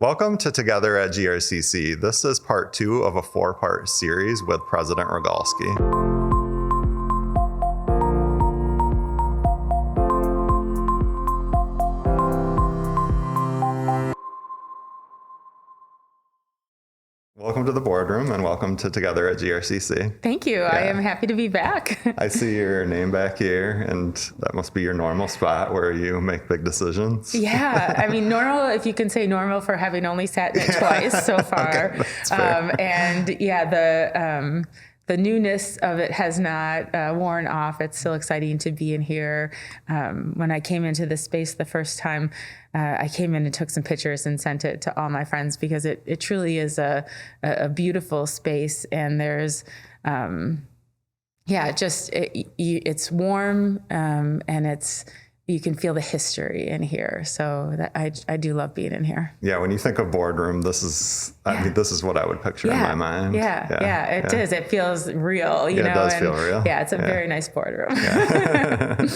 Welcome to Together at GRCC. This is part 2 of a 4-part series with President Rogalski. Welcome to the boardroom and welcome to Together at GRCC. Thank you. I am happy to be back. I see your name back here, and that must be your normal spot where you make big decisions. Yeah. I mean, normal, if you can say normal for having only sat in it twice so far. Okay, that's fair. And yeah, the newness of it has not worn off. It's still exciting to be in here. When I came into this space the first time, I came in and took some pictures and sent it to all my friends because it truly is a beautiful space. And there's, it's warm and you can feel the history in here. So I do love being in here. Yeah, when you think of boardroom, this is what I would picture in my mind. It is. It feels real. You know? It does feel real. Yeah, it's a very nice boardroom. Yeah.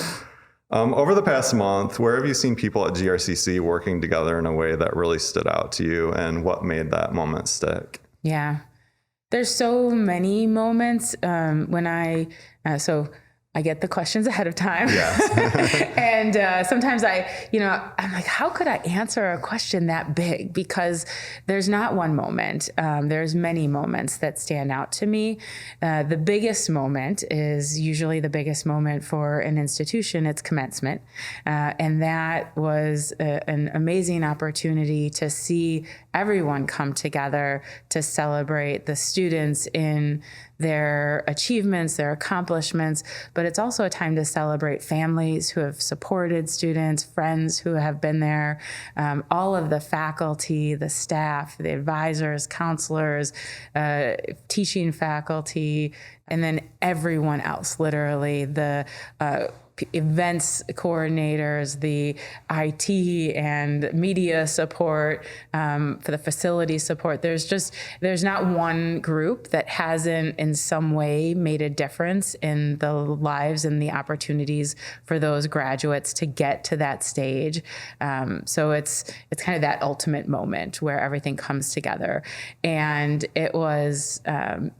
Over the past month, where have you seen people at GRCC working together in a way that really stood out to you, and what made that moment stick? Yeah, there's so many moments when I get the questions ahead of time. Yes. And sometimes I'm like, how could I answer a question that big? Because there's not one moment. There's many moments that stand out to me. The biggest moment is usually the biggest moment for an institution. It's commencement. And that was an amazing opportunity to see everyone come together to celebrate the students in their achievements, their accomplishments, but it's also a time to celebrate families who have supported students, friends who have been there, all of the faculty, the staff, the advisors, counselors, teaching faculty, and then everyone else, literally the events coordinators, the IT and media support, for the facility support. There's not one group that hasn't in some way made a difference in the lives and the opportunities for those graduates to get to that stage. So it's kind of that ultimate moment where everything comes together. And it was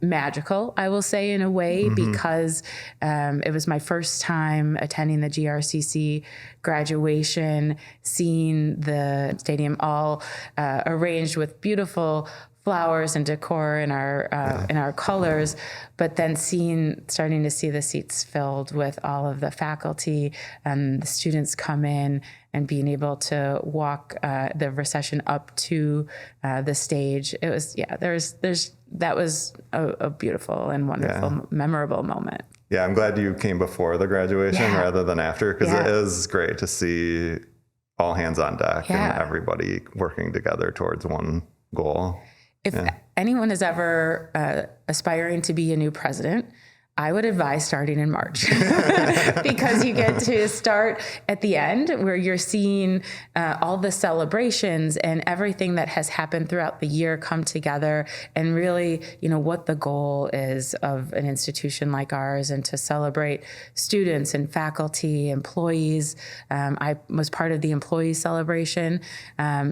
magical, I will say, in a way, because it was my first time attending the GRCC graduation, seeing the stadium all arranged with beautiful flowers and decor in our colors, but then starting to see the seats filled with all of the faculty and the students come in and being able to walk the procession up to the stage. It was, that was a beautiful and wonderful, memorable moment. Yeah, I'm glad you came before the graduation rather than after, because it is great to see all hands on deck and everybody working together towards one goal. If anyone is ever aspiring to be a new president, I would advise starting in March because you get to start at the end where you're seeing all the celebrations and everything that has happened throughout the year come together and really, what the goal is of an institution like ours and to celebrate students and faculty, employees. I was part of the employee celebration.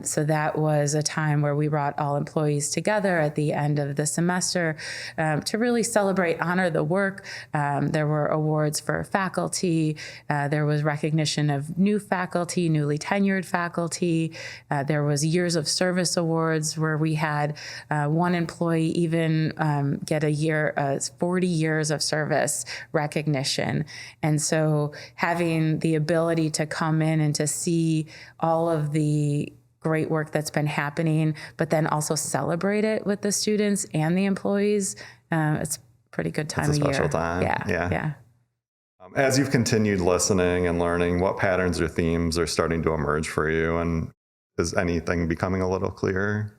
So that was a time where we brought all employees together at the end of the semester to really celebrate, honor the work. There were awards for faculty. There was recognition of new faculty, newly tenured faculty. There was years of service awards where we had one employee even get 40 years of service recognition. And so having the ability to come in and to see all of the great work that's been happening, but then also celebrate it with the students and the employees, it's pretty good time of year. It's a special time. Yeah. As you've continued listening and learning, what patterns or themes are starting to emerge for you? And is anything becoming a little clearer?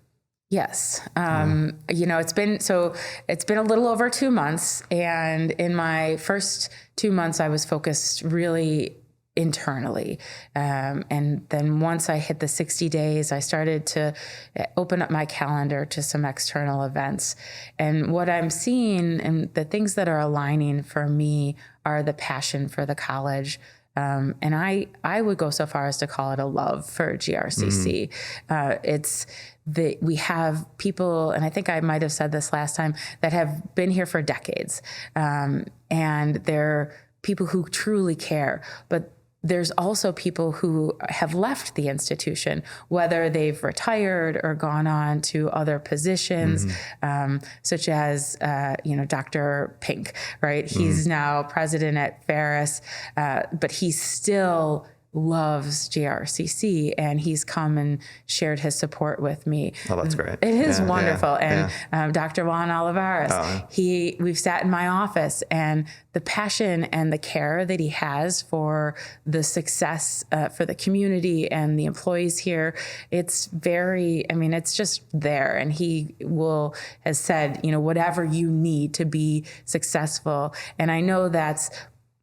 Yes. It's been a little over 2 months. And in my first 2 months, I was focused really internally. And then once I hit the 60 days, I started to open up my calendar to some external events. And what I'm seeing and the things that are aligning for me are the passion for the college, And I would go so far as to call it a love for GRCC. We have people, and I think I might have said this last time, that have been here for decades. And they're people who truly care. But there's also people who have left the institution, whether they've retired or gone on to other positions, such as, Dr. Pink, right? He's now president at Ferris, but he still loves GRCC, and he's come and shared his support with me. Oh, that's great. It is wonderful. And Dr. Juan Olivares, we've sat in my office, and the passion and the care that he has for the success for the community and the employees here, it's just there. And he has said, whatever you need to be successful. And I know that's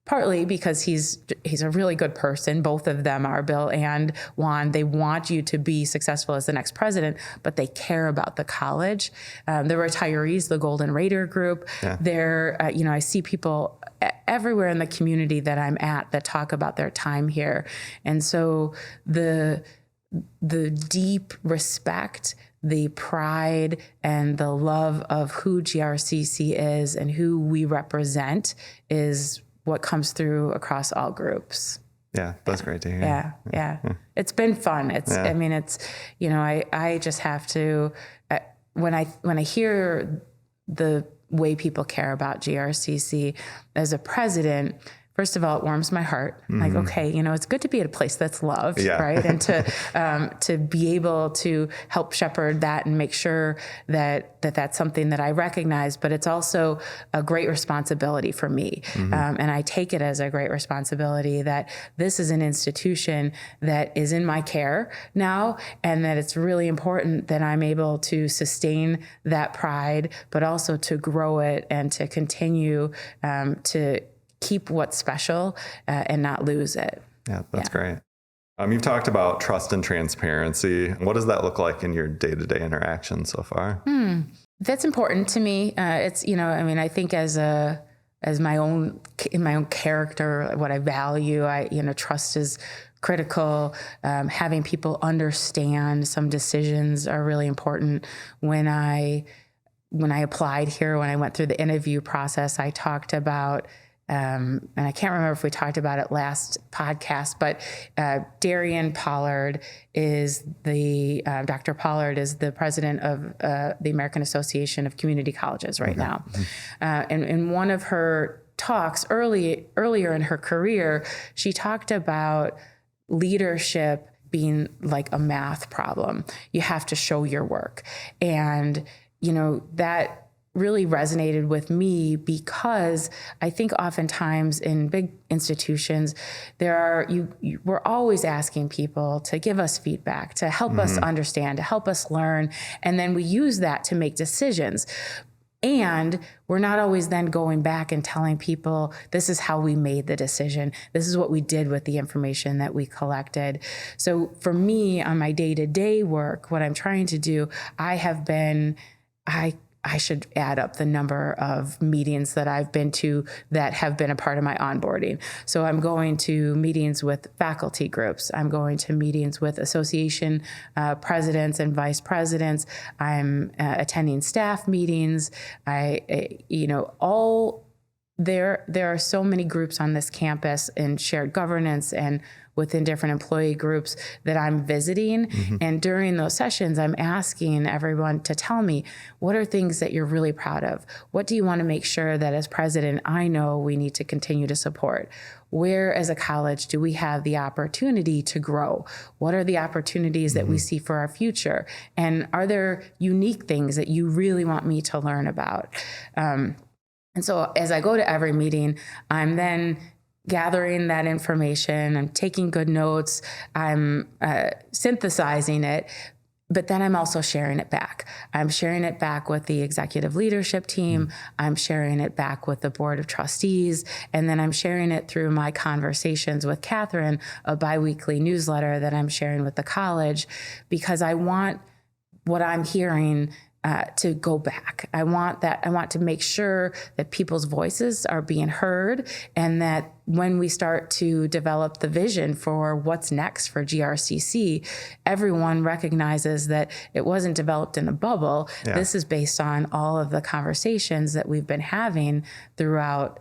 partly because he's a really good person. Both of them are, Bill and Juan. They want you to be successful as the next president, but they care about the college. The retirees, the Golden Raider group, I see people everywhere in the community that I'm at that talk about their time here. And so the deep respect, the pride, and the love of who GRCC is and who we represent is what comes through across all groups. Yeah, that's great to hear. Yeah. It's been fun. I just have to, when I hear the way people care about GRCC as a president, first of all, it warms my heart. Like, okay, it's good to be at a place that's loved, right? And to be able to help shepherd that and make sure that that's something that I recognize, but it's also a great responsibility for me. And I take it as a great responsibility that this is an institution that is in my care now, and that it's really important that I'm able to sustain that pride, but also to grow it and to continue to keep what's special and not lose it. Yeah, that's great. You've talked about trust and transparency. What does that look like in your day-to-day interaction so far? That's important to me. It's, I think as my own character, what I value, trust is critical. Having people understand some decisions are really important. When I applied here, when I went through the interview process, I talked about and I can't remember if we talked about it last podcast, but Darian Pollard is Dr. Pollard is the president of the American Association of Community Colleges right now. And in one of her talks earlier in her career, she talked about leadership being like a math problem. You have to show your work. And, that really resonated with me because I think oftentimes in big institutions, we're always asking people to give us feedback, to help us understand, to help us learn. And then we use that to make decisions. And we're not always then going back and telling people, this is how we made the decision. This is what we did with the information that we collected. So for me, on my day-to-day work, what I'm trying to do, I should add up the number of meetings that I've been to that have been a part of my onboarding. So I'm going to meetings with faculty groups. I'm going to meetings with association presidents and vice presidents. I'm attending staff meetings. There are so many groups on this campus in shared governance and within different employee groups that I'm visiting. And during those sessions, I'm asking everyone to tell me, what are things that you're really proud of? What do you want to make sure that as president, I know we need to continue to support? Where as a college do we have the opportunity to grow? What are the opportunities that we see for our future? And are there unique things that you really want me to learn about? And so as I go to every meeting, I'm then gathering that information, I'm taking good notes, I'm synthesizing it, but then I'm also sharing it back. I'm sharing it back with the executive leadership team, I'm sharing it back with the board of trustees, and then I'm sharing it through my conversations with Kathryn, a biweekly newsletter that I'm sharing with the college, because I want what I'm hearing to go back. I want to make sure that people's voices are being heard, and that when we start to develop the vision for what's next for GRCC, everyone recognizes that it wasn't developed in a bubble. Yeah. This is based on all of the conversations that we've been having throughout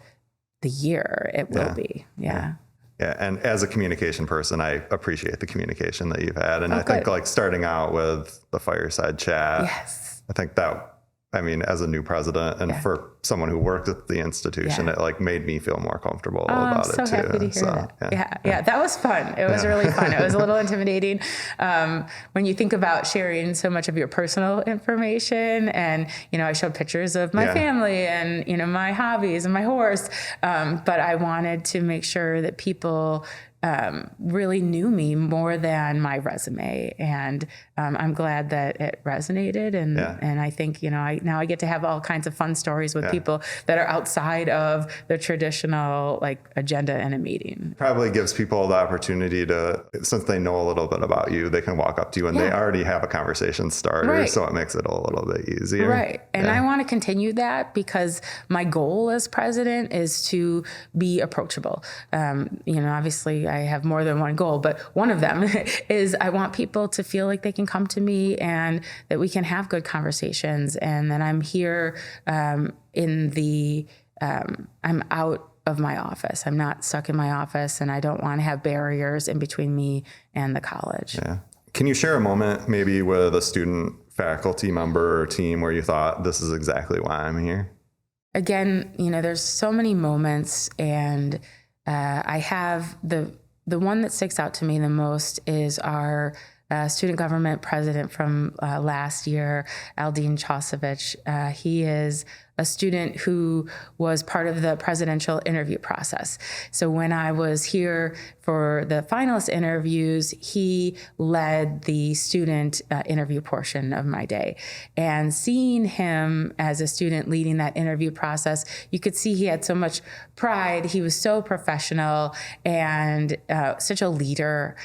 the year. It will be. Yeah. Yeah, and as a communication person, I appreciate the communication that you've had. And I think like starting out with the fireside chat, I think that, I mean, as a new president and for someone who worked at the institution, it like made me feel more comfortable about it too. I'm so happy to hear that. Yeah, that was fun. It was really fun. It was a little intimidating when you think about sharing so much of your personal information. And, I showed pictures of my family and, my hobbies and my horse. But I wanted to make sure that people really knew me more than my resume. And I'm glad that it resonated. And I think, now I get to have all kinds of fun stories with people that are outside of the traditional agenda in a meeting. Probably gives people the opportunity to, since they know a little bit about you, they can walk up to you and they already have a conversation starter. So it makes it a little bit easier. Right. And I want to continue that because my goal as president is to be approachable. Obviously I have more than one goal, but one of them is I want people to feel like they can come to me and that we can have good conversations, and that I'm here I'm out of my office. I'm not stuck in my office, and I don't want to have barriers in between me and the college. Yeah. Can you share a moment maybe with a student, faculty member or team where you thought, this is exactly why I'm here? Again, there's so many moments, and I have the one that sticks out to me the most is our student government president from last year, Aldine Chosevich. He is a student who was part of the presidential interview process. So when I was here for the finalist interviews, he led the student interview portion of my day. And seeing him as a student leading that interview process, you could see he had so much pride. He was so professional and such a leader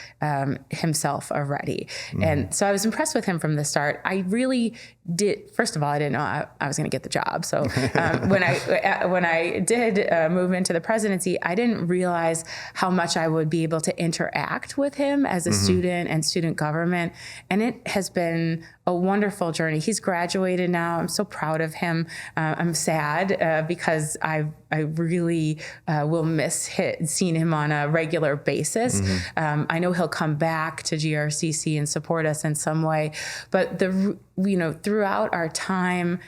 himself already. And so I was impressed with him from the start. I really did. First of all, I didn't know I was going to get the job. So when I did move into the presidency, I didn't realize how much I would be able to interact with him as a student and student government. And it has been a wonderful journey. He's graduated now. I'm so proud of him. I'm sad because I really will miss seeing him on a regular basis. I know he'll come back to GRCC and support us in some way, but throughout our time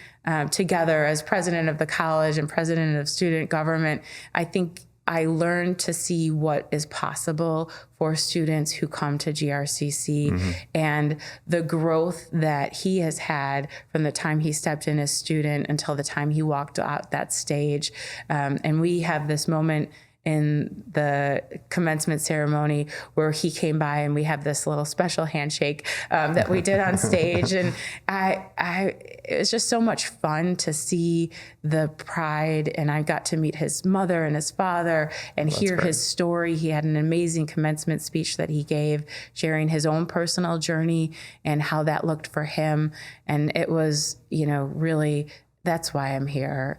together as president of the college and president of student government, I think I learned to see what is possible for students who come to GRCC and the growth that he has had from the time he stepped in as student until the time he walked out that stage. And we have this moment in the commencement ceremony where he came by and we have this little special handshake that we did on stage. And it was just so much fun to see the pride. And I got to meet his mother and his father and hear his story. He had an amazing commencement speech that he gave, sharing his own personal journey and how that looked for him. And it was, really, that's why I'm here.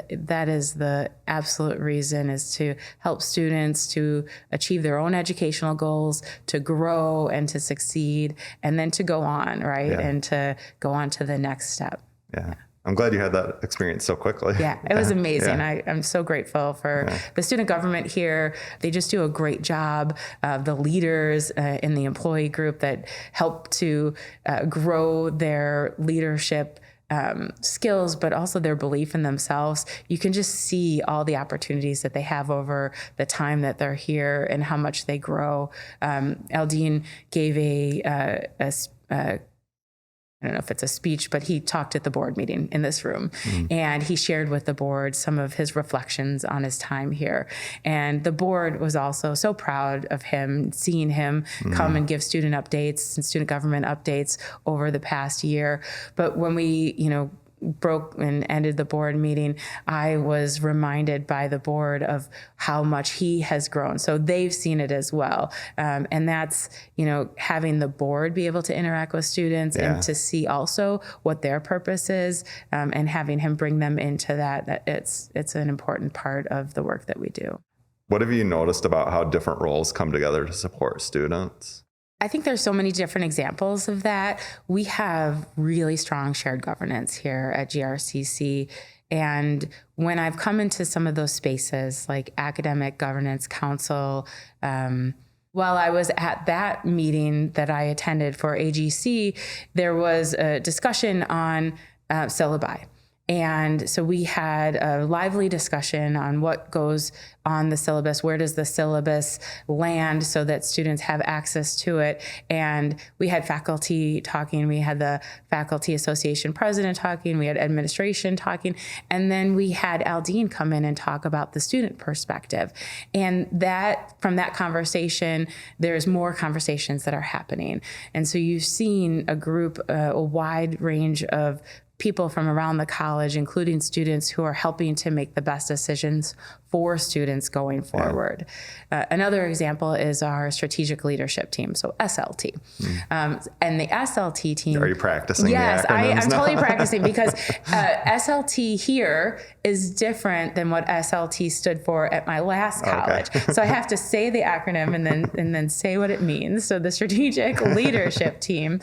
That is the absolute reason, is to help students to achieve their own educational goals, to grow and to succeed, and then to go on, right? Yeah. And to go on to the next step. Yeah. I'm glad you had that experience so quickly. Yeah, it was amazing. Yeah. I'm so grateful for the student government here. They just do a great job. The leaders in the employee group that help to grow their leadership skills, but also their belief in themselves. You can just see all the opportunities that they have over the time that they're here and how much they grow. Aldine gave I don't know if it's a speech, but he talked at the board meeting in this room, and he shared with the board some of his reflections on his time here. And the board was also so proud of him, seeing him come and give student updates and student government updates over the past year. But when we, broke and ended the board meeting, I was reminded by the board of how much he has grown. So they've seen it as well. And that's, having the board be able to interact with students and to see also what their purpose is, and having him bring them into that. It's an important part of the work that we do. What have you noticed about how different roles come together to support students? I think there's so many different examples of that. We have really strong shared governance here at GRCC. And when I've come into some of those spaces like Academic Governance Council, while I was at that meeting that I attended for AGC, there was a discussion on syllabi. And so we had a lively discussion on what goes on the syllabus, where does the syllabus land so that students have access to it. And we had faculty talking, we had the Faculty Association president talking, we had administration talking, and then we had Aldine come in and talk about the student perspective. And that, from that conversation, there's more conversations that are happening. And so you've seen a wide range of people from around the college, including students who are helping to make the best decisions for students going forward. Another example is our strategic leadership team, so SLT. And the SLT team... Are you practicing? Yes, the acronyms I'm now? totally practicing, because SLT here is different than what SLT stood for at my last college. Okay. So I have to say the acronym and then say what it means. So the strategic leadership team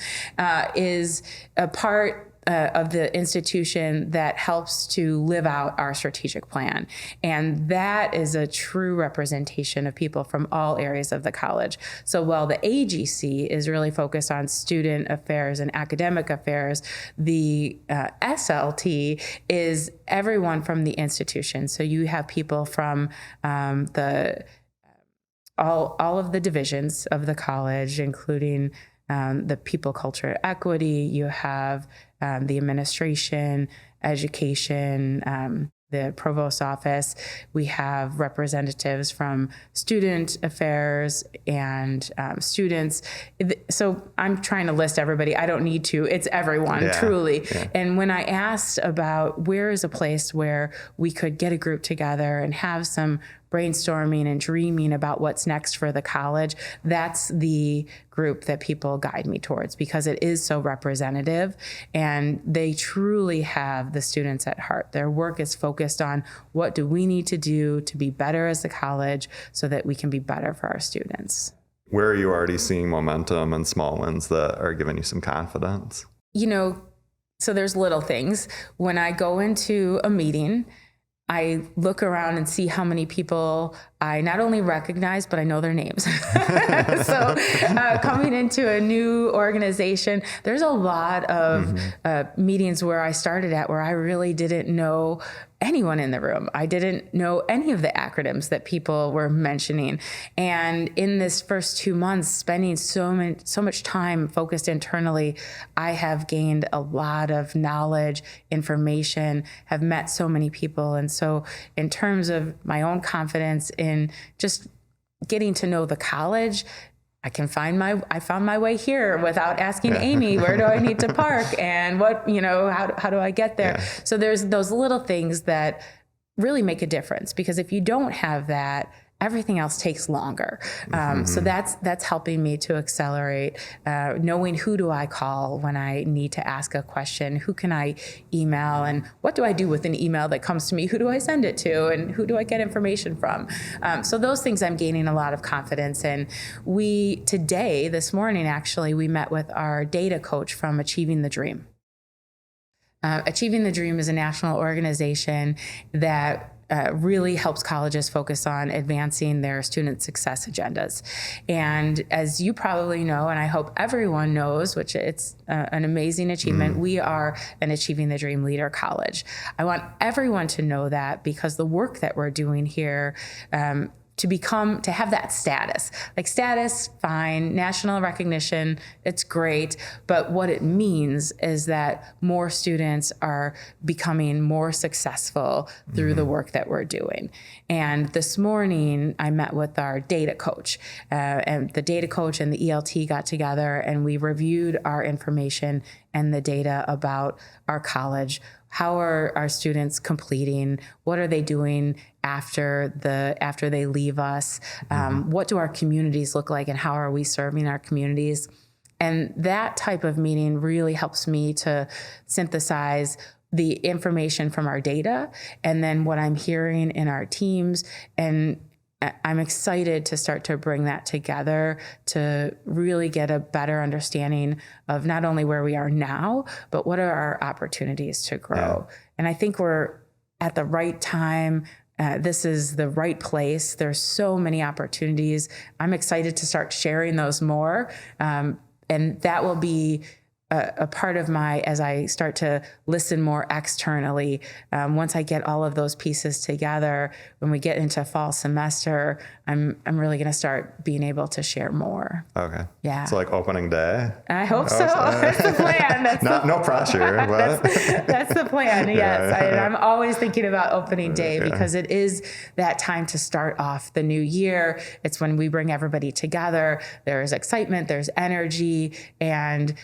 is a part of the institution that helps to live out our strategic plan. And that is a true representation of people from all areas of the college. So while the AGC is really focused on student affairs and academic affairs, the SLT is everyone from the institution. So you have people from all of the divisions of the college, including the people, culture, equity. You have the administration, education, the provost's office. We have representatives from student affairs and students. So I'm trying to list everybody. I don't need to. It's everyone, truly. Yeah. And when I asked about where is a place where we could get a group together and have some brainstorming and dreaming about what's next for the college, that's the group that people guide me towards, because it is so representative and they truly have the students at heart. Their work is focused on what do we need to do to be better as a college so that we can be better for our students. Where are you already seeing momentum and small wins that are giving you some confidence? So there's little things. When I go into a meeting, I look around and see how many people I not only recognize, but I know their names. So coming into a new organization, there's a lot of meetings where I started at where I really didn't know anyone in the room. I didn't know any of the acronyms that people were mentioning. And in this first 2 months, spending so much time focused internally, I have gained a lot of knowledge, information, have met so many people. And so in terms of my own confidence in just getting to know the college, I found my way here without asking Amy, where do I need to park and what, how do I get there? Yeah. So there's those little things that really make a difference, because if you don't have that, everything else takes longer. So that's helping me to accelerate, knowing who do I call when I need to ask a question, who can I email, and what do I do with an email that comes to me, who do I send it to, and who do I get information from? So those things I'm gaining a lot of confidence in. This morning, actually, we met with our data coach from Achieving the Dream. Achieving the Dream is a national organization that really helps colleges focus on advancing their student success agendas. And as you probably know, and I hope everyone knows, which it's an amazing achievement, we are an Achieving the Dream Leader College. I want everyone to know that, because the work that we're doing here, to have that status. Like status, fine, national recognition, it's great. But what it means is that more students are becoming more successful through the work that we're doing. And this morning, I met with our data coach, and the data coach and the ELT got together and we reviewed our information and the data about our college. How are our students completing? What are they doing after they leave us? What do our communities look like, and how are we serving our communities? And that type of meeting really helps me to synthesize the information from our data and then what I'm hearing in our teams. And I'm excited to start to bring that together to really get a better understanding of not only where we are now, but what are our opportunities to grow. Yeah. And I think we're at the right time. This is the right place. There's so many opportunities. I'm excited to start sharing those more. And that will be a part of as I start to listen more externally. Once I get all of those pieces together, when we get into fall semester, I'm really going to start being able to share more. Okay. Yeah. So like opening day? I hope so. That's the plan. No pressure. But. That's the plan. Yes. I'm always thinking about opening day because it is that time to start off the new year. It's when we bring everybody together. There's excitement, there's energy, and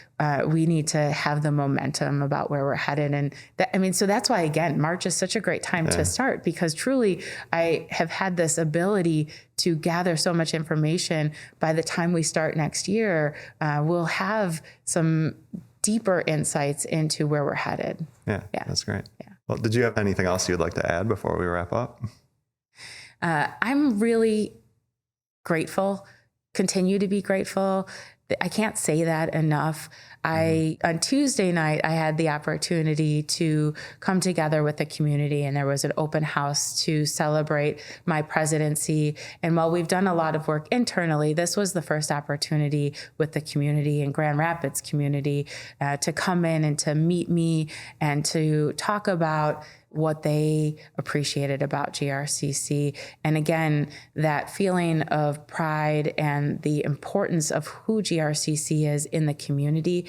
we need to have the momentum about where we're headed. And so that's why, again, March is such a great time to start, because truly I have had this ability to gather so much information. By the time we start next year, we'll have some deeper insights into where we're headed. Yeah. That's great. Yeah. Well, did you have anything else you'd like to add before we wrap up? I'm really grateful, continue to be grateful. I can't say that enough. On Tuesday night, I had the opportunity to come together with the community, and there was an open house to celebrate my presidency. And while we've done a lot of work internally, this was the first opportunity with the community and Grand Rapids community to come in and to meet me and to talk about what they appreciated about GRCC. And again, that feeling of pride and the importance of who GRCC is in the community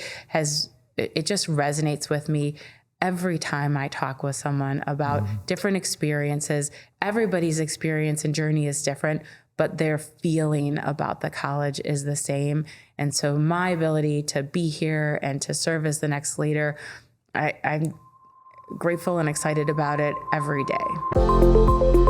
it just resonates with me every time I talk with someone about different experiences. Everybody's experience and journey is different, but their feeling about the college is the same. And so my ability to be here and to serve as the next leader, I'm grateful and excited about it every day.